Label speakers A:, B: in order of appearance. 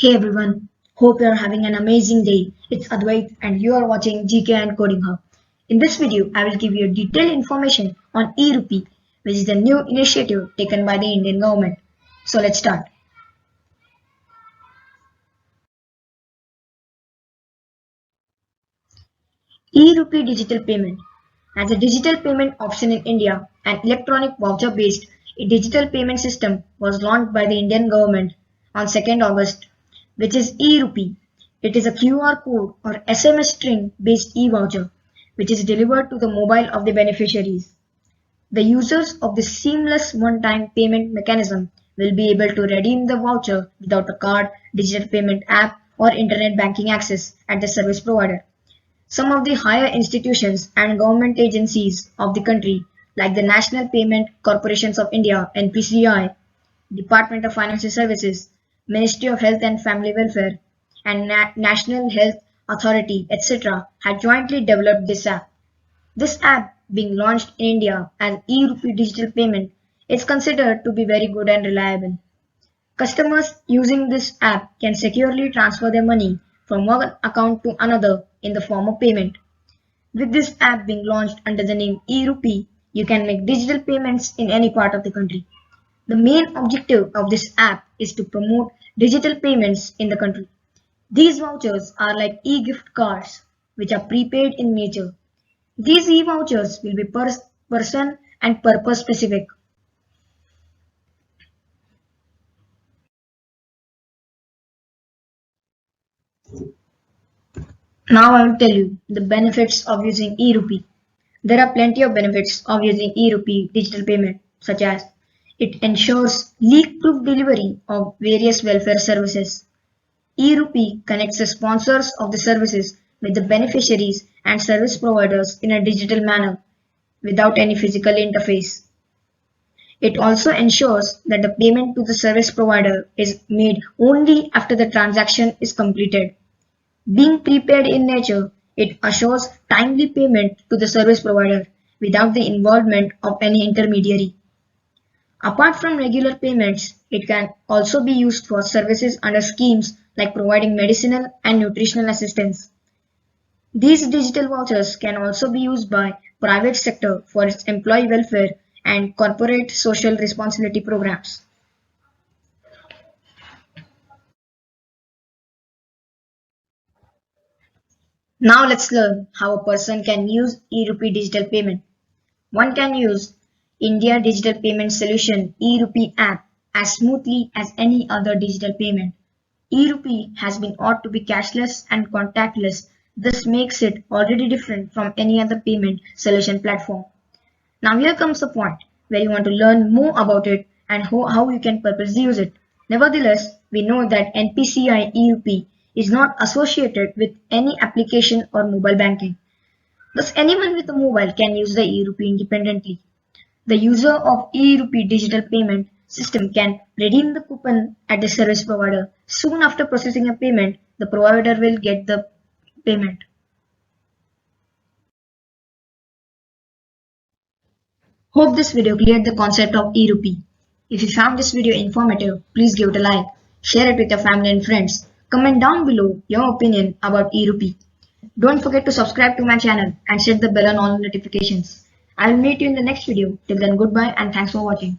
A: Hey everyone, hope you are having an amazing day. It's Advait and you are watching GK and Coding Hub. In this video, I will give you detailed information on e-Rupee, which is the new initiative taken by the Indian government. So let's start. E-Rupee digital payment. As a digital payment option in India, an electronic voucher-based digital payment system was launched by the Indian government on 2nd August, which is e-Rupee. It is a QR code or SMS string-based e-voucher, which is delivered to the mobile of the beneficiaries. The users of this seamless one-time payment mechanism will be able to redeem the voucher without a card, digital payment app, or internet banking access at the service provider. Some of the higher institutions and government agencies of the country, like the National Payment Corporations of India (NPCI), Department of Financial Services, Ministry of Health and Family Welfare, and National Health Authority, etc., had jointly developed this app. This app, being launched in India as e-Rupee digital payment, is considered to be very good and reliable. Customers using this app can securely transfer their money from one account to another in the form of payment. With this app being launched under the name e-Rupee, you can make digital payments in any part of the country. The main objective of this app is to promote digital payments in the country. These vouchers are like e-gift cards, which are prepaid in nature. These e-vouchers will be person and purpose specific. Now I will tell you the benefits of using e-Rupee. There are plenty of benefits of using e-Rupee digital payment, such as it ensures leak-proof delivery of various welfare services. E-Rupee connects the sponsors of the services with the beneficiaries and service providers in a digital manner without any physical interface. It also ensures that the payment to the service provider is made only after the transaction is completed. Being prepaid in nature, it assures timely payment to the service provider without the involvement of any intermediary. Apart from regular payments, it can also be used for services under schemes like providing medicinal and nutritional assistance. These digital vouchers can also be used by private sector for its employee welfare and corporate social responsibility programs. Now let's learn how a person can use e-Rupee digital payment. One can use India Digital Payment Solution e-Rupee app as smoothly as any other digital payment. E-Rupee has been ought to be cashless and contactless. This makes it already different from any other payment solution platform. Now here comes the point where you want to learn more about it and how you can purposely use it. Nevertheless, we know that NPCI e-Rupee is not associated with any application or mobile banking. Thus, anyone with a mobile can use the e-Rupee independently. The user of e-Rupee digital payment system can redeem the coupon at the service provider. Soon after processing a payment, the provider will get the payment. Hope this video cleared the concept of e-Rupee. If you found this video informative, please give it a like, share it with your family and friends. Comment down below your opinion about e-Rupee. Don't forget to subscribe to my channel and set the bell on all notifications. I will meet you in the next video. Till then, goodbye and thanks for watching.